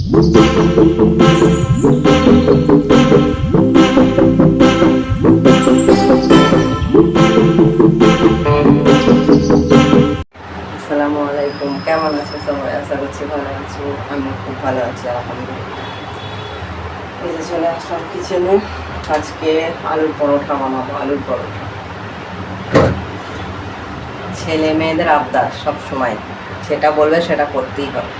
আসসালামু আলাইকুম, কেমন আছো সবাই? আশা করছি ভালো আছো। আমি খুব ভালো আছি, আলহামদুলিল্লাহ। এই যে চলে আসলাম কিচেনে। আজকে আলুর পরোটা বানাবো। আলুর পরোটা ছেলে মেয়েদের আবদার, সব সময় সেটা বলবে সেটা করতেই হবে।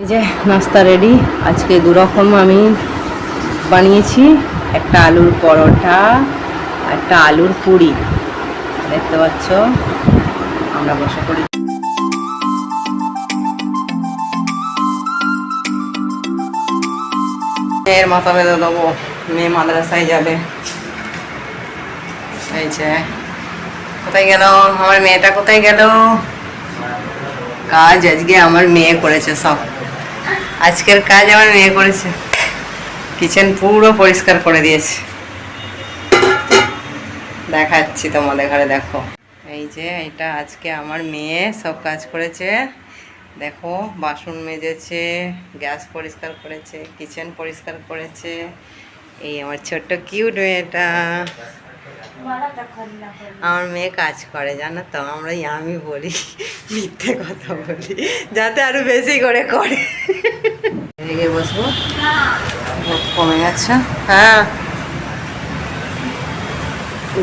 যে নাস্তা রেডি। আজকে দুরকম আমি বানিয়েছি, একটা আলুর পরোটা, একটা আলুর পুরি। দেখতে পাচ্ছ, আমরা বসে পড়ি। মেয়ের মাথা বেঁধে দেবো, মেয়ে মাদ্রাসায় যাবে। এই যে কোথায় গেল আমার মেয়েটা, কোথায় গেল? কাজ আজকে আমার মেয়ে করেছে সব। আজকের কাজ আমার মেয়ে করেছে। কিচেন পুরো পরিষ্কার করে দিয়েছে, দেখাচ্ছি তোমাদের ঘরে। দেখো, এই যে এটা আজকে আমার মেয়ে সব কাজ করেছে। দেখো, বাসন মেজেছে, গ্যাস পরিষ্কার করেছে, কিচেন পরিষ্কার করেছে। এই আমার ছোট্ট কিউট মেয়েটা। আমার মেয়ে কাজ করে, জানো তো। আমি বলি, মিথ্যে কথা বলি, যাতে আরো বেশি করে করে। এদিকে বসবো, কমে গেছে। হ্যাঁ,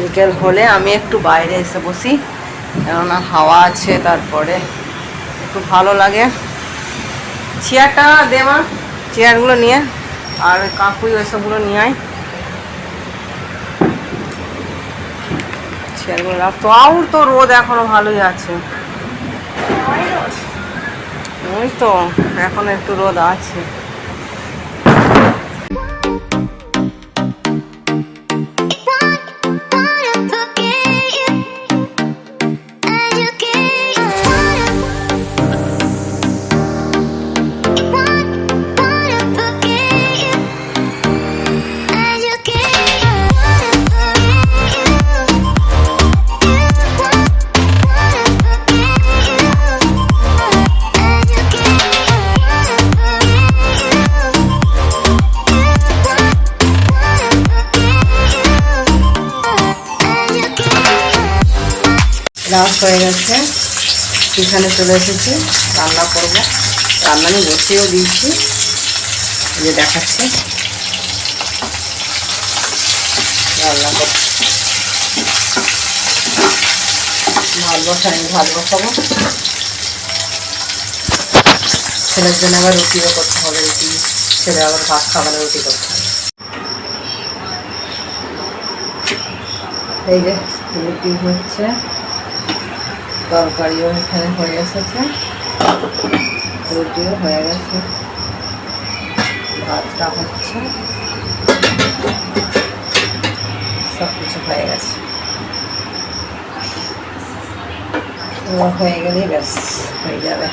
বিকেল হলে আমি একটু বাইরে এসে বসি, কেননা হাওয়া আছে, তারপরে একটু ভালো লাগে। চেয়ারটা দেওয়া, চেয়ারগুলো নিয়ে, আর কাকুই ওইসবগুলো নিয়ে আয়। চেয়ারগুলো রাখতো। আর তো রোদ এখনো ভালোই আছে। ওই তো এখন একটু রোদ আছে। রাত হয়ে গেছে, এখানে চলে এসেছি, রান্না করব। রান্না আমি বসিয়েও দিয়েছি, যে দেখাচ্ছি রান্না করছি। ভাত বসাই, ভাত বসাবো। ছেলের জন্য আবার রুটিও করতে হবে। রুটি, ছেলে আবার ভাত খাবার, রুটি করতে হবে। এই যে রুটি হচ্ছে, তরকারিও এখানে হয়ে এসেছে, রুটিও হয়ে গেছে, ভাতটা হচ্ছে, সব কিছু হয়ে গেছে। হয়ে গেলেই ব্যাস হয়ে যাবে।